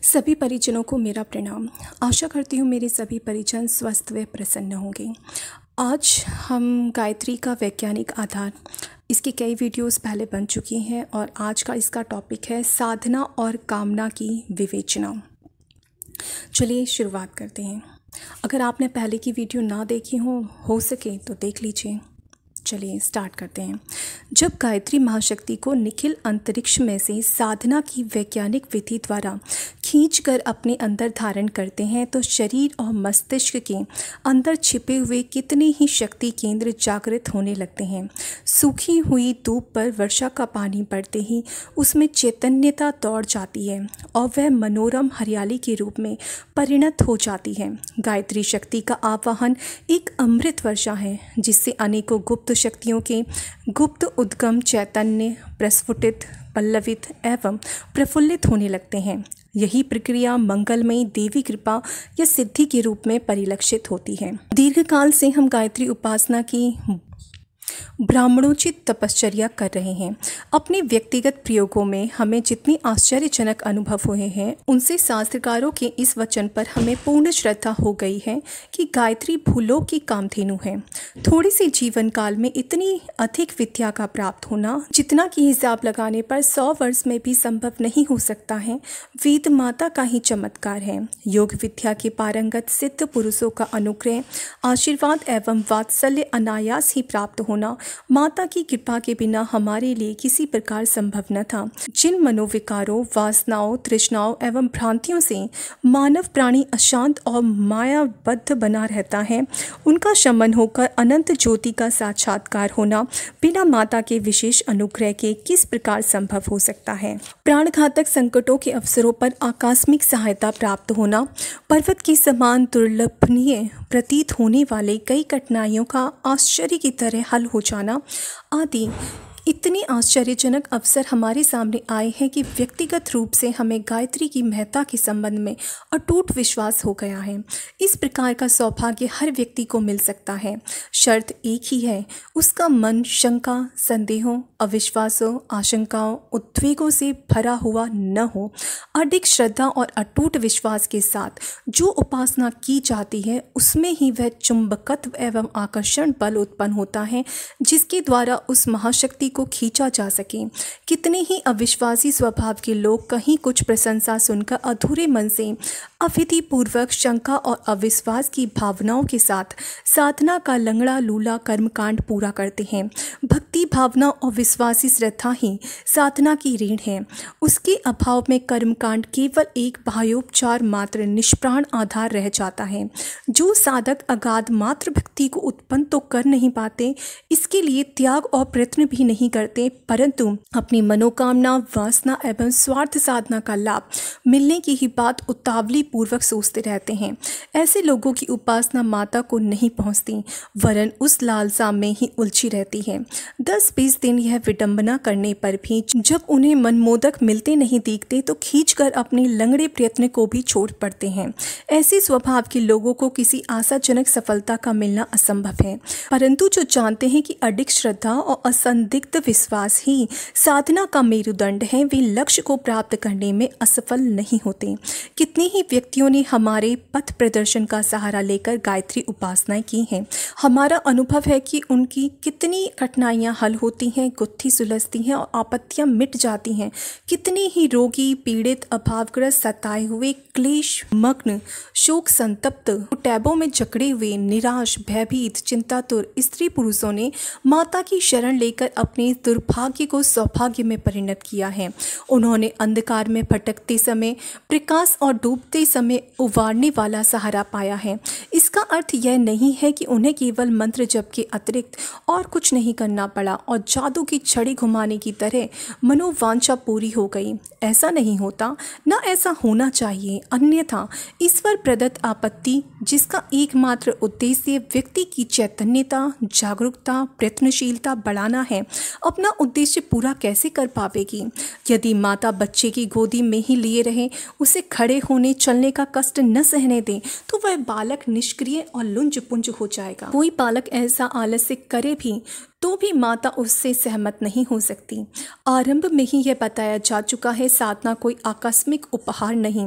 सभी परिजनों को मेरा प्रणाम। आशा करती हूँ मेरे सभी परिजन स्वस्थ व प्रसन्न होंगे। आज हम गायत्री का वैज्ञानिक आधार, इसकी कई वीडियोस पहले बन चुकी हैं और आज का इसका टॉपिक है साधना और कामना की विवेचना। चलिए शुरुआत करते हैं। अगर आपने पहले की वीडियो ना देखी हो सके तो देख लीजिए। चलिए स्टार्ट करते हैं। जब गायत्री महाशक्ति को निखिल अंतरिक्ष में से साधना की वैज्ञानिक विधि द्वारा खींचकर अपने अंदर धारण करते हैं तो शरीर और मस्तिष्क के अंदर छिपे हुए कितने ही शक्ति केंद्र जागृत होने लगते हैं। सूखी हुई धूप पर वर्षा का पानी पड़ते ही उसमें चैतन्यता दौड़ जाती है और वह मनोरम हरियाली के रूप में परिणत हो जाती है। गायत्री शक्ति का आवाहन एक अमृत वर्षा है जिससे अनेकों गुप्त शक्तियों के गुप्त उद्गम चैतन्य प्रस्फुटित, पल्लवित एवं प्रफुल्लित होने लगते हैं। यही प्रक्रिया मंगलमयी देवी कृपा या सिद्धि के रूप में परिलक्षित होती है। दीर्घकाल से हम गायत्री उपासना की ब्राह्मणोचित तपश्चर्या कर रहे हैं। अपने व्यक्तिगत प्रयोगों में हमें जितनी आश्चर्यजनक अनुभव हुए हैं उनसे शास्त्रकारों के इस वचन पर हमें पूर्ण श्रद्धा हो गई है कि गायत्री भूलोक की कामधेनु है। थोड़ी सी जीवन काल में इतनी अधिक विद्या का प्राप्त होना जितना कि हिसाब लगाने पर 100 वर्ष में भी संभव नहीं हो सकता है, वेद माता का ही चमत्कार है। योग विद्या के पारंगत सिद्ध पुरुषों का अनुग्रह, आशीर्वाद एवं वात्सल्य अनायास ही प्राप्त होना माता की कृपा के बिना हमारे लिए किसी प्रकार संभव न था। जिन मनोविकारों, वासनाओं, तृष्णाओं एवं भ्रांतियों से मानव प्राणी अशांत और मायाबद्ध बना रहता है, उनका शमन होकर अनंत ज्योति का साक्षात्कार होना बिना माता के विशेष अनुग्रह के किस प्रकार संभव हो सकता है। प्राणघातक संकटों के अवसरों पर आकस्मिक सहायता प्राप्त होना, पर्वत के समान दुर्लभनीय प्रतीत होने वाले कई कठिनाइयों का आश्चर्य की तरह हल हो जाना आदि इतने आश्चर्यजनक अवसर हमारे सामने आए हैं कि व्यक्तिगत रूप से हमें गायत्री की महत्ता के संबंध में अटूट विश्वास हो गया है। इस प्रकार का सौभाग्य हर व्यक्ति को मिल सकता है। शर्त एक ही है, उसका मन शंका, संदेहों, अविश्वासों, आशंकाओं, उद्वेगों से भरा हुआ न हो। अडिग श्रद्धा और अटूट विश्वास के साथ जो उपासना की जाती है उसमें ही वह चुंबकत्व एवं आकर्षण बल उत्पन्न होता है जिसके द्वारा उस महाशक्ति को खींचा जा सके। कितने ही अविश्वासी स्वभाव के लोग कहीं कुछ प्रशंसा सुनकर अधूरे मन से अविधि पूर्वक शंका और अविश्वास की भावनाओं के साथ साधना का लंगड़ा लूला कर्मकांड पूरा करते हैं। भक्ति भावना और विश्वासी श्रद्धा ही साधना की रीढ़ है। उसके अभाव में कर्मकांड केवल एक बाह्योपचार मात्र निष्प्राण आधार रह जाता है। जो साधक अगाध मात्र भक्ति को उत्पन्न तो कर नहीं पाते, इसके लिए त्याग और प्रयत्न भी नहीं करते, परंतु अपनी मनोकामना, वासना एवं स्वार्थ साधना का लाभ मिलने की ही बात उतावली पूर्वक सोचते रहते हैं। ऐसे लोगों की उपासना माता को नहीं पहुंचती, वरन उस लालसा में ही उलझी रहती है। 10-20 दिन यह विडंबना करने पर भी जब उन्हें मनमोदक मिलते नहीं दिखते तो खींचकर अपने लंगड़े प्रयत्न को भी छोड़ पड़ते हैं। ऐसे स्वभाव के लोगों को किसी आशाजनक सफलता का मिलना असंभव है, परंतु जो जानते हैं कि अडिग श्रद्धा और असंदिग्ध विश्वास ही साधना का मेरुदंड है, वे लक्ष्य को प्राप्त करने में असफल नहीं होते। कितने ही व्यक्तियों ने हमारे पथ प्रदर्शन का सहारा लेकर गायत्री उपासनाएं की हैं। हमारा अनुभव है कि उनकी कितनी कठिनाइयां हल होती हैं, गुत्थी सुलझती हैं और आपत्तियां मिट जाती हैं। कितने ही रोगी, पीड़ित, अभावग्रस्त, सताए हुए, क्लेश मग्न, शोक संतप्त, टैबों में जकड़े हुए, निराश, भयभीत, चिंतातुर स्त्री पुरुषों ने माता की शरण लेकर अपने दुर्भाग्य को सौभाग्य में परिणत किया है। उन्होंने अंधकार में भटकते समय प्रकाश और डूबते समय उबारने वाला सहारा पाया है। इसका अर्थ यह नहीं है कि उन्हें केवल मंत्र जप के अतिरिक्त और कुछ नहीं करना पड़ा और जादू की छड़ी घुमाने की तरह मनोवांछा पूरी हो गई। ऐसा नहीं होता, न ऐसा होना चाहिए। अन्यथा ईश्वर प्रदत्त आपत्ति, जिसका एकमात्र उद्देश्य व्यक्ति की चैतन्यता, जागरूकता, प्रयत्नशीलता बढ़ाना है, अपना उद्देश्य पूरा कैसे कर पावेगी? यदि माता बच्चे की गोदी में ही लिए रहे, उसे खड़े होने चलने का कष्ट न सहने दें, तो वह बालक निष्क्रिय और लुंज पुंज हो जाएगा। कोई बालक ऐसा आलस्य करे भी तो भी माता उससे सहमत नहीं हो सकती। आरंभ में ही यह बताया जा चुका है, साधना कोई आकस्मिक उपहार नहीं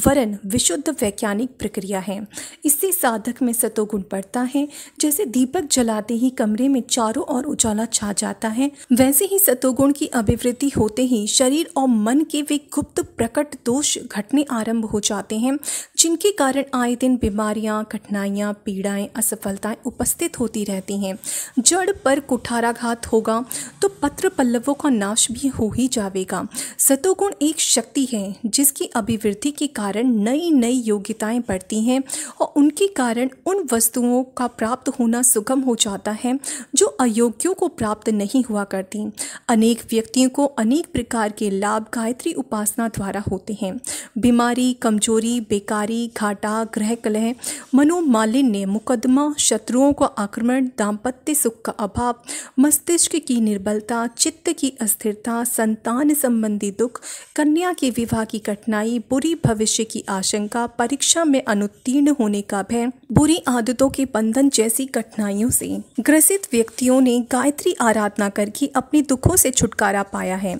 वरन विशुद्ध वैज्ञानिक प्रक्रिया है। इससे साधक में सतोगुण बढ़ता है। जैसे दीपक जलाते ही कमरे में चारों ओर उजाला छा जाता है, वैसे ही सतोगुण की अभिवृद्धि होते ही शरीर और मन के वे गुप्त प्रकट दोष घटने आरंभ हो जाते हैं, जिनके कारण आए दिन बीमारियां, कठिनाइयां, पीड़ाएं, असफलताएं उपस्थित होती रहती हैं। जड़ पर कुठाराघात होगा तो पत्र पल्लवों का नाश भी हो ही जाएगा। सतोगुण एक शक्ति है जिसकी अभिवृद्धि के कारण नई नई योग्यताएं बढ़ती हैं और उनके कारण उन वस्तुओं का प्राप्त होना सुगम हो जाता है जो अयोग्यों को प्राप्त नहीं हुआ करती। अनेक व्यक्तियों को अनेक प्रकार के लाभ गायत्री उपासना द्वारा होते हैं। बीमारी, कमजोरी, बेकारी, घाटा, ग्रह कलह, मनोमालिन्य, मुकदमा, शत्रुओं का आक्रमण, दाम्पत्य सुख का अभाव, मस्तिष्क की निर्बलता, चित्त की अस्थिरता, संतान संबंधी दुख, कन्या के विवाह की कठिनाई, बुरी भविष्य की आशंका, परीक्षा में अनुत्तीर्ण होने का भय, बुरी आदतों के बंधन जैसी कठिनाइयों से ग्रसित व्यक्तियों ने गायत्री आराधना करके अपने दुखों से छुटकारा पाया है।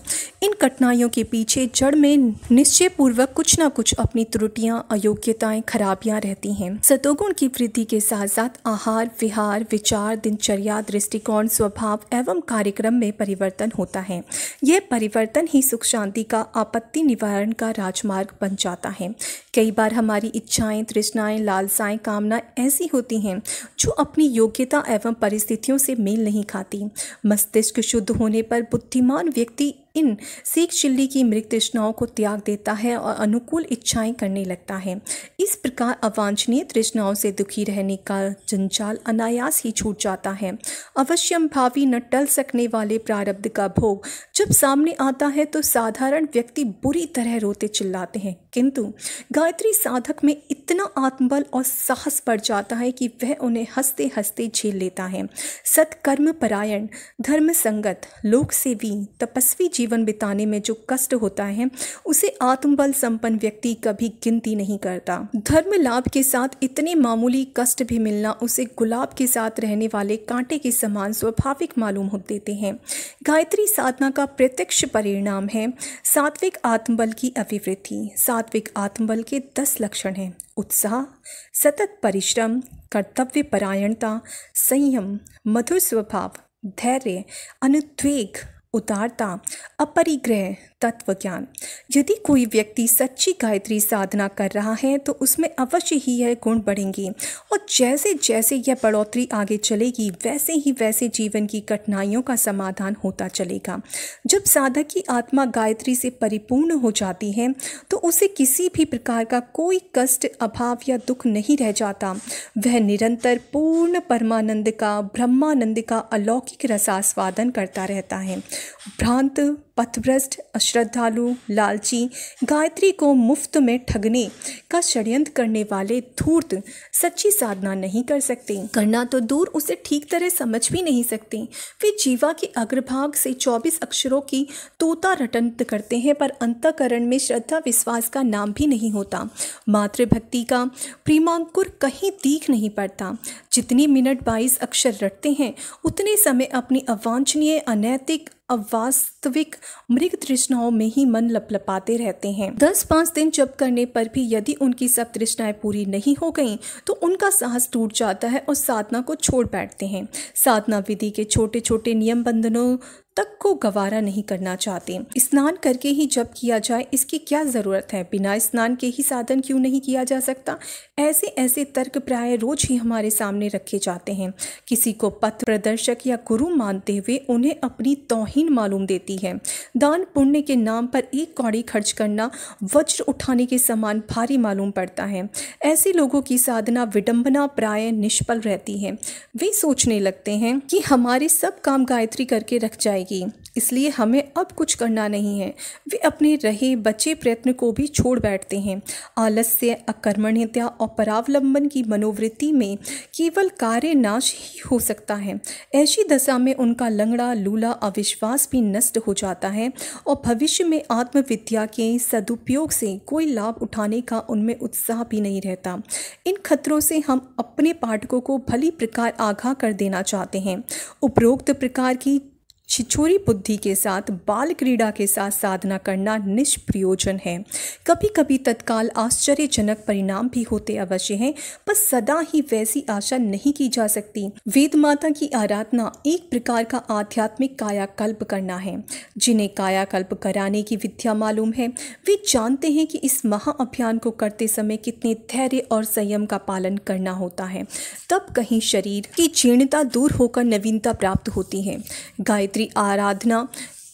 इन कठिनाइयों के पीछे जड़ में निश्चय पूर्वक कुछ न कुछ अपनी त्रुटियां, अयोग्यताएं, खराबियां रहती हैं। सतोगुण की वृद्धि के साथ साथ आहार, विहार, विचार, दिनचर्या, दृष्टिकोण, स्वभाव एवं कार्यक्रम में परिवर्तन होता है। यह परिवर्तन ही सुख शांति का, आपत्ति निवारण का राजमार्ग बन जाता है। कई बार हमारी इच्छाएं, तृष्णाएं, लालसाएं, कामनाएं ऐसी होती हैं जो अपनी योग्यता एवं परिस्थितियों से मेल नहीं खाती। मस्तिष्क शुद्ध होने पर बुद्धिमान व्यक्ति इन सीख चिल्ली की मृग तृष्णाओं को त्याग देता है और अनुकूल इच्छाएं करने लगता है। इस प्रकार अवांछनीय तृष्णाओं से दुखी रहने का जंजाल अनायास ही छूट जाता है। अवश्यम भावी न टल सकने वाले प्रारब्ध का भोग जब सामने आता है तो साधारण व्यक्ति बुरी तरह रोते चिल्लाते हैं, किंतु गायत्री साधक में इतना आत्मबल और साहस बढ़ जाता है कि वह उन्हें हंसते हंसते झेल लेता है। सत्कर्म परायण, धर्म संगत, लोक सेवी, तपस्वी जीवन बिताने में जो कष्ट होता है उसे आत्मबल संपन्न व्यक्ति कभी गिनती नहीं करता। धर्म लाभ के साथ इतने मामूली कष्ट भी मिलना उसे गुलाब के साथ रहने वाले कांटे के समान स्वाभाविक मालूम हो देते हैं। गायत्री साधना का प्रत्यक्ष परिणाम है सात्विक आत्मबल की अभिवृद्धि। सात्विक आत्मबल के 10 लक्षण हैं: उत्साह, सतत परिश्रम, कर्तव्य परायणता, संयम, मधुर स्वभाव, धैर्य, अनुद्वेग, उदारता, अपरिग्रह, तत्व ज्ञान। यदि कोई व्यक्ति सच्ची गायत्री साधना कर रहा है तो उसमें अवश्य ही यह गुण बढ़ेंगे और जैसे जैसे यह बढ़ोतरी आगे चलेगी वैसे ही वैसे जीवन की कठिनाइयों का समाधान होता चलेगा। जब साधक की आत्मा गायत्री से परिपूर्ण हो जाती है तो उसे किसी भी प्रकार का कोई कष्ट, अभाव या दुख नहीं रह जाता। वह निरंतर पूर्ण परमानंद का, ब्रह्मानंद का अलौकिक रसास्वादन करता रहता है। भ्रांत, पथभ्रष्ट, अश्रद्धालु, लालची, गायत्री को मुफ्त में ठगने का षड्यंत्र करने वाले धूर्त सच्ची साधना नहीं कर सकते। करना तो दूर, उसे ठीक तरह समझ भी नहीं सकते। वे जीवा के अग्रभाग से 24 अक्षरों की तोता रटन करते हैं पर अंतःकरण में श्रद्धा विश्वास का नाम भी नहीं होता। मातृभक्ति का प्रेमांकुर कहीं दिख नहीं पड़ता। जितनी मिनट 22 अक्षर रटते हैं उतने समय अपनी अवांछनीय, अनैतिक, अवास्तविक मृग तृष्णाओं में ही मन लपलपाते रहते हैं। 10-5 दिन जप करने पर भी यदि उनकी सब तृष्णाएं पूरी नहीं हो गईं तो उनका साहस टूट जाता है और साधना को छोड़ बैठते हैं। साधना विधि के छोटे छोटे नियम बंधनों तक को गवारा नहीं करना चाहते। स्नान करके ही जप किया जाए, इसकी क्या जरूरत है? बिना स्नान के ही साधन क्यों नहीं किया जा सकता? ऐसे ऐसे तर्क प्राय रोज ही हमारे सामने रखे जाते हैं। किसी को पथ प्रदर्शक या गुरु मानते हुए उन्हें अपनी तौहीन मालूम देती है। दान पुण्य के नाम पर 1 कौड़ी खर्च करना वज्र उठाने के समान भारी मालूम पड़ता है। ऐसे लोगों की साधना विडंबना प्राय निष्फल रहती है। वे सोचने लगते हैं कि हमारे सब काम गायत्री करके रख जाएगी जाएगी, इसलिए हमें अब कुछ करना नहीं है। वे अपने रहे बचे प्रयत्न को भी छोड़ बैठते हैं। आलस्य, अकर्मण्यता और परावलंबन की मनोवृत्ति में केवल कार्य नाश ही हो सकता है। ऐसी दशा में उनका लंगड़ा लूला अविश्वास भी नष्ट हो जाता है और भविष्य में आत्मविद्या के सदुपयोग से कोई लाभ उठाने का उनमें उत्साह भी नहीं रहता। इन खतरों से हम अपने पाठकों को भली प्रकार आगाह कर देना चाहते हैं। उपरोक्त प्रकार की छिछोरी बुद्धि के साथ बाल क्रीड़ा के साथ साधना करना निष्प्रयोजन है। कभी कभी तत्काल आश्चर्यजनक परिणाम भी होते अवश्य हैं, पर सदा ही वैसी आशा नहीं की जा सकती। वेद माता की आराधना एक प्रकार का आध्यात्मिक कायाकल्प करना है। जिन्हें कायाकल्प कराने की विद्या मालूम है, वे जानते हैं कि इस महाअभियान को करते समय कितने धैर्य और संयम का पालन करना होता है। तब कहीं शरीर की जीर्णता दूर होकर नवीनता प्राप्त होती है। गायत्री आराधना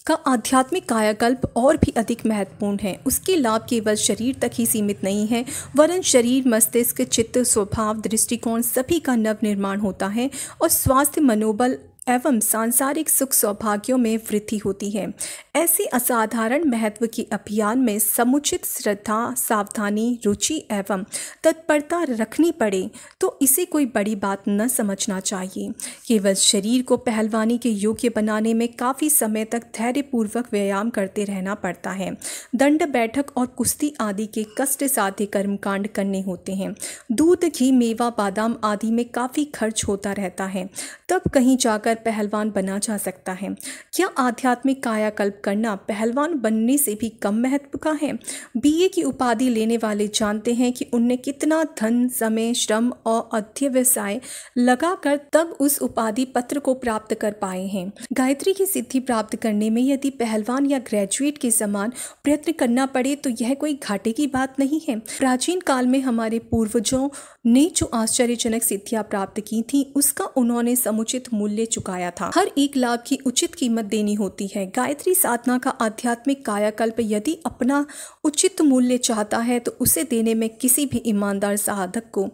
का आध्यात्मिक कायाकल्प और भी अधिक महत्वपूर्ण है। उसके लाभ केवल शरीर तक ही सीमित नहीं है, वरन शरीर, मस्तिष्क, चित्त, स्वभाव, दृष्टिकोण सभी का नव निर्माण होता है और स्वास्थ्य, मनोबल एवं सांसारिक सुख सौभाग्यों में वृद्धि होती है। ऐसे असाधारण महत्व के अभियान में समुचित श्रद्धा, सावधानी, रुचि एवं तत्परता रखनी पड़े तो इसे कोई बड़ी बात न समझना चाहिए। केवल शरीर को पहलवानी के योग्य बनाने में काफ़ी समय तक धैर्यपूर्वक व्यायाम करते रहना पड़ता है। दंड बैठक और कुश्ती आदि के कष्ट साध्य कर्मकांड करने होते हैं। दूध, घी, मेवा, बादाम आदि में काफ़ी खर्च होता रहता है, तब कहीं जाकर पहलवान बना जा सकता है। क्या आध्यात्मिक कायाकल्प करना पहलवान बनने से भी कम महत्व का है? बीए की उपाधि लेने वाले जानते हैं कि उनने कितना धन, समय, श्रम और अध्यवसाय लगाकर तब उस उपाधि पत्र को प्राप्त कर पाए हैं। गायत्री की सिद्धि प्राप्त करने में यदि पहलवान या ग्रेजुएट के समान प्रयत्न करना पड़े तो यह कोई घाटे की बात नहीं है। प्राचीन काल में हमारे पूर्वजों ने जो आश्चर्यजनक सिद्धियां प्राप्त की थी, उसका उन्होंने समुचित मूल्य चुकाया था। हर एक लाभ की उचित कीमत देनी होती है। गायत्री साधना का आध्यात्मिक कायाकल्प यदि अपना उचित मूल्य चाहता है तो उसे देने में किसी भी ईमानदार साधक को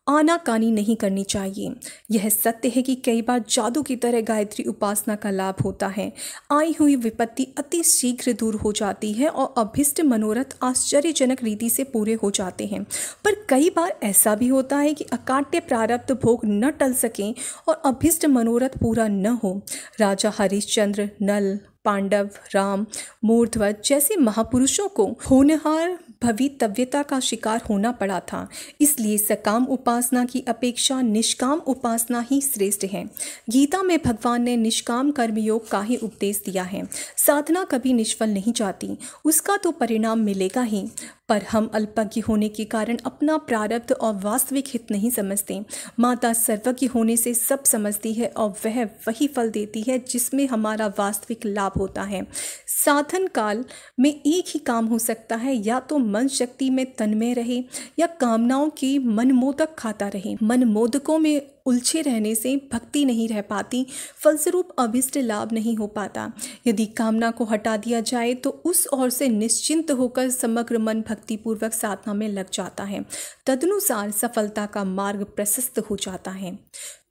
आनाकानी नहीं करनी चाहिए। यह सत्य है कि कई बार जादू की तरह गायत्री उपासना का लाभ होता है। आई हुई विपत्ति अति शीघ्र दूर हो जाती है और अभिष्ट मनोरथ आश्चर्यजनक रीति से पूरे हो जाते हैं। पर कई बार ऐसा भी होता है कि अकाट्य प्रारब्ध भोग न टल सकें और अभिष्ट मनोरथ पूरा न हो। राजा हरिश्चंद्र, नल, पांडव, राम, मूर्धवत जैसे महापुरुषों को होनहार भवितव्यता का शिकार होना पड़ा था। इसलिए सकाम उपासना की अपेक्षा निष्काम उपासना ही श्रेष्ठ है। गीता में भगवान ने निष्काम कर्मयोग का ही उपदेश दिया है। साधना कभी निष्फल नहीं जाती, उसका तो परिणाम मिलेगा ही। पर हम अल्पज्ञ होने के कारण अपना प्रारब्ध और वास्तविक हित नहीं समझते। माता सर्वज्ञ होने से सब समझती है और वह वही फल देती है जिसमें हमारा वास्तविक लाभ होता है। साधन काल में एक ही काम हो सकता है, या तो मन शक्ति में तन्मय रहे या कामनाओं की मनमोदक खाता रहे। मनमोदकों में उलझे रहने से भक्ति नहीं रह पाती, फलस्वरूप अभिष्ट लाभ नहीं हो पाता। यदि कामना को हटा दिया जाए तो उस ओर से निश्चिंत होकर समग्र मन भक्तिपूर्वक साधना में लग जाता है। तदनुसार सफलता का मार्ग प्रशस्त हो जाता है।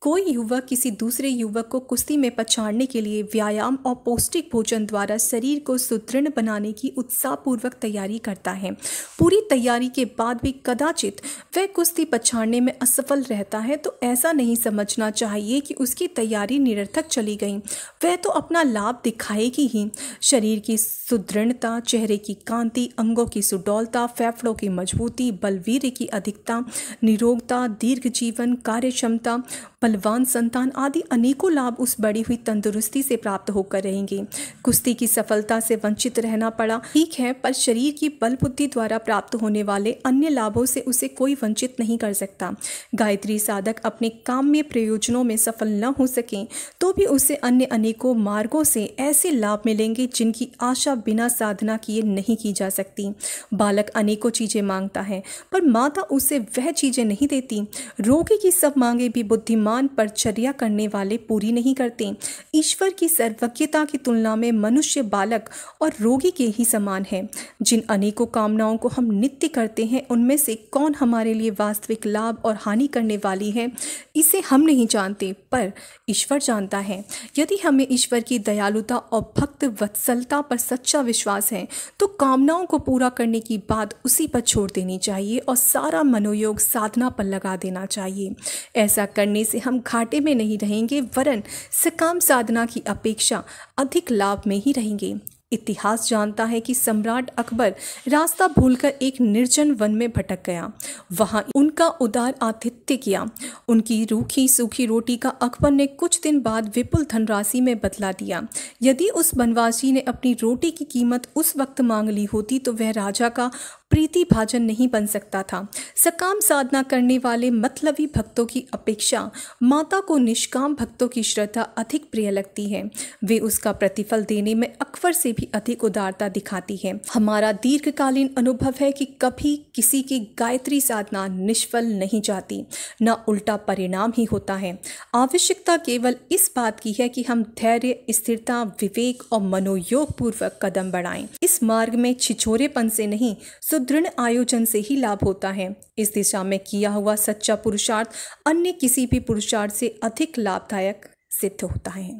कोई युवक किसी दूसरे युवक को कुश्ती में पछाड़ने के लिए व्यायाम और पौष्टिक भोजन द्वारा शरीर को सुदृढ़ बनाने की उत्साहपूर्वक तैयारी करता है। पूरी तैयारी के बाद भी कदाचित वह कुश्ती पछाड़ने में असफल रहता है तो ऐसा नहीं समझना चाहिए कि उसकी तैयारी निरर्थक चली गई। वह तो अपना लाभ दिखाएगी ही। शरीर की सुदृढ़ता, चेहरे की कांति, अंगों की सुडौलता, फेफड़ों की मजबूती, बलवीर्य की अधिकता, निरोगता, दीर्घ जीवन, कार्य क्षमता, बलवान संतान आदि अनेकों लाभ उस बढ़ी हुई तंदुरुस्ती से प्राप्त होकर रहेंगे। कुश्ती की सफलता से वंचित रहना पड़ा ठीक है, पर शरीर की बल बुद्धि द्वारा प्राप्त होने वाले अन्य लाभों से उसे कोई वंचित नहीं कर सकता। गायत्री साधक अपने काम में प्रयोजनों में सफल न हो सके तो भी उसे अन्य अनेकों मार्गों से ऐसे लाभ मिलेंगे जिनकी आशा बिना साधना किए नहीं की जा सकती। बालक अनेकों चीजें मांगता है पर माता उसे वह चीजें नहीं देती। रोगी की सब मांगे भी बुद्धिमान समान परिचर्या करने वाले पूरी नहीं करते। ईश्वर की सर्वज्ञता की तुलना में मनुष्य बालक और रोगी के ही समान है। जिन अनेकों कामनाओं को हम नित्य करते हैं, उनमें से कौन हमारे लिए वास्तविक लाभ और हानि करने वाली है, इसे हम नहीं जानते, पर ईश्वर जानता है। यदि हमें ईश्वर की दयालुता और भक्त वत्सलता पर सच्चा विश्वास है, तो कामनाओं को पूरा करने की बात उसी पर छोड़ देनी चाहिए और सारा मनोयोग साधना पर लगा देना चाहिए। ऐसा करने से हम घाटे में नहीं रहेंगे, वरन सकाम साधना की अपेक्षा अधिक लाभ में ही रहेंगे। इतिहास जानता है कि सम्राट अकबर रास्ता भूलकर एक निर्जन वन में भटक गया। वहां उनका उदार आतिथ्य किया। उनकी रूखी सूखी रोटी का अकबर ने कुछ दिन बाद विपुल धनराशि में बदला दिया। यदि उस बनवासी ने अपनी रोटी की कीमत उस वक्त मांग ली होती, तो वह राजा का प्रीति भाजन नहीं बन सकता था। सकाम साधना करने वाले मतलबी भक्तों की अपेक्षा माता को निष्काम भक्तों की श्रद्धा अधिक प्रिय लगती है। वे उसका प्रतिफल देने में अकबर से भी अधिक उदारता दिखाती है। हमारा दीर्घकालीन अनुभव है कि कभी किसी की गायत्री साधना निष्फल नहीं जाती, न उल्टा परिणाम ही होता है। आवश्यकता केवल इस बात की है कि हम धैर्य, स्थिरता, विवेक और मनोयोग पूर्वक कदम बढ़ाएं। इस मार्ग में छिछोरेपन से नहीं, सुदृढ़ आयोजन से ही लाभ होता है। इस दिशा में किया हुआ सच्चा पुरुषार्थ अन्य किसी भी पुरुषार्थ से अधिक लाभदायक सिद्ध होता है।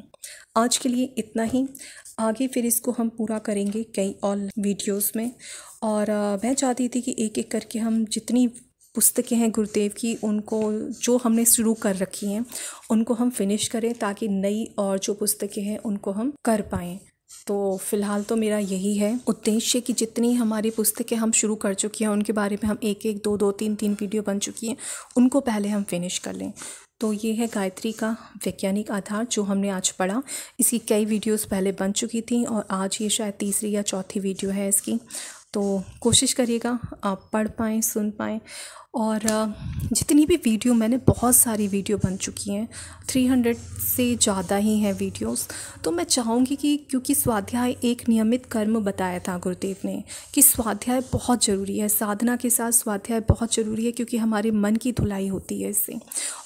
आज के लिए इतना ही। आगे फिर इसको हम पूरा करेंगे कई और वीडियोस में। और मैं चाहती थी कि एक एक करके हम जितनी पुस्तकें हैं गुरुदेव की, उनको जो हमने शुरू कर रखी हैं उनको हम फिनिश करें, ताकि नई और जो पुस्तकें हैं उनको हम कर पाएँ। तो फ़िलहाल तो मेरा यही है उद्देश्य कि जितनी हमारी पुस्तकें हम शुरू कर चुकी हैं, उनके बारे में हम एक एक दो तीन वीडियो बन चुकी हैं, उनको पहले हम फिनिश कर लें। तो ये है गायत्री का वैज्ञानिक आधार जो हमने आज पढ़ा। इसकी कई वीडियोस पहले बन चुकी थी और आज ये शायद तीसरी या चौथी वीडियो है इसकी। तो कोशिश करिएगा आप पढ़ पाएँ, सुन पाएँ। और जितनी भी वीडियो, मैंने बहुत सारी वीडियो बन चुकी हैं, 300 से ज़्यादा ही हैं वीडियोस। तो मैं चाहूँगी कि क्योंकि स्वाध्याय एक नियमित कर्म बताया था गुरुदेव ने कि स्वाध्याय बहुत ज़रूरी है, साधना के साथ स्वाध्याय बहुत ज़रूरी है, क्योंकि हमारे मन की धुलाई होती है इससे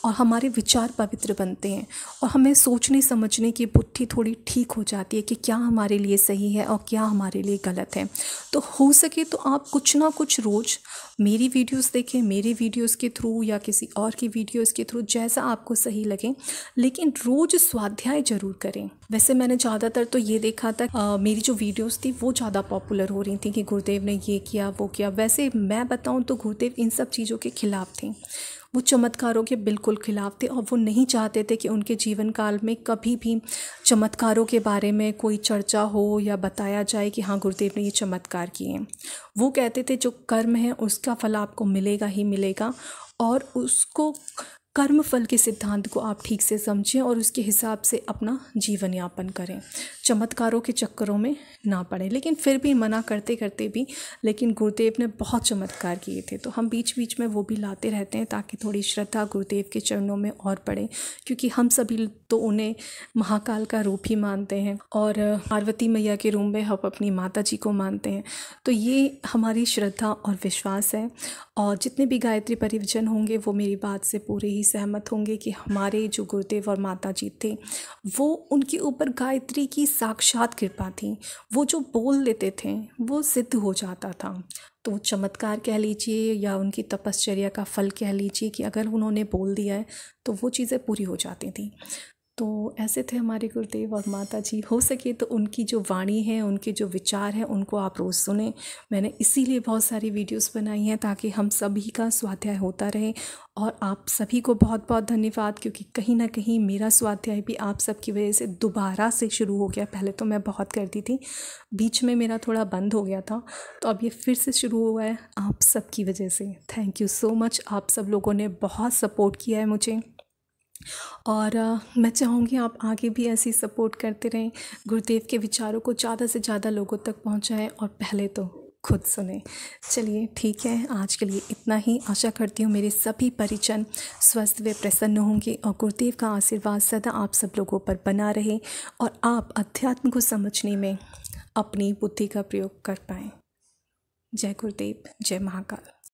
और हमारे विचार पवित्र बनते हैं और हमें सोचने समझने की बुद्धि थोड़ी ठीक हो जाती है कि क्या हमारे लिए सही है और क्या हमारे लिए गलत है। तो हो सके तो आप कुछ ना कुछ रोज़ मेरी वीडियोस देखें, मेरी वीडियोस के थ्रू या किसी और की वीडियोस के थ्रू, जैसा आपको सही लगे, लेकिन रोज़ स्वाध्याय ज़रूर करें। वैसे मैंने ज़्यादातर तो ये देखा था मेरी जो वीडियोस थी वो ज़्यादा पॉपुलर हो रही थी कि गुरुदेव ने ये किया वो किया। वैसे मैं बताऊं तो गुरुदेव इन सब चीज़ों के खिलाफ़ थे। वो चमत्कारों के बिल्कुल खिलाफ़ थे और वो नहीं चाहते थे कि उनके जीवन काल में कभी भी चमत्कारों के बारे में कोई चर्चा हो या बताया जाए कि हाँ गुरुदेव ने ये चमत्कार किए हैं। वो कहते थे जो कर्म है उसका फल आपको मिलेगा ही मिलेगा, और उसको कर्म फल के सिद्धांत को आप ठीक से समझें और उसके हिसाब से अपना जीवन यापन करें, चमत्कारों के चक्करों में ना पड़े। लेकिन फिर भी मना करते करते भी, लेकिन गुरुदेव ने बहुत चमत्कार किए थे, तो हम बीच बीच में वो भी लाते रहते हैं ताकि थोड़ी श्रद्धा गुरुदेव के चरणों में और बढ़े, क्योंकि हम सभी तो उन्हें महाकाल का रूप ही मानते हैं और पार्वती मैया के रूप में हम अपनी माता जी को मानते हैं। तो ये हमारी श्रद्धा और विश्वास है। और जितने भी गायत्री परिवचन होंगे वो मेरी बात से पूरे ही सहमत होंगे कि हमारे जो गुरुदेव और माता जी थे, वो उनके ऊपर गायत्री की साक्षात कृपा थी। वो जो बोल देते थे वो सिद्ध हो जाता था। तो चमत्कार कह लीजिए या उनकी तपश्चर्या का फल कह लीजिए कि अगर उन्होंने बोल दिया है तो वो चीज़ें पूरी हो जाती थी। तो ऐसे थे हमारे गुरुदेव और माता जी। हो सके तो उनकी जो वाणी है, उनके जो विचार हैं, उनको आप रोज़ सुने। मैंने इसीलिए बहुत सारी वीडियोस बनाई हैं ताकि हम सभी का स्वाध्याय होता रहे। और आप सभी को बहुत बहुत धन्यवाद, क्योंकि कहीं ना कहीं मेरा स्वाध्याय भी आप सबकी वजह से दोबारा से शुरू हो गया। पहले तो मैं बहुत करती थी, बीच में मेरा थोड़ा बंद हो गया था, तो अब ये फिर से शुरू हुआ है आप सबकी वजह से। Thank you so much. आप सब लोगों ने बहुत सपोर्ट किया है मुझे और मैं चाहूँगी आप आगे भी ऐसी सपोर्ट करते रहें, गुरुदेव के विचारों को ज़्यादा से ज़्यादा लोगों तक पहुँचाएं और पहले तो खुद सुने। चलिए ठीक है, आज के लिए इतना ही। आशा करती हूँ मेरे सभी परिजन स्वस्थ व प्रसन्न होंगे और गुरुदेव का आशीर्वाद सदा आप सब लोगों पर बना रहे और आप अध्यात्म को समझने में अपनी बुद्धि का प्रयोग कर पाएँ। जय गुरुदेव, जय महाकाल।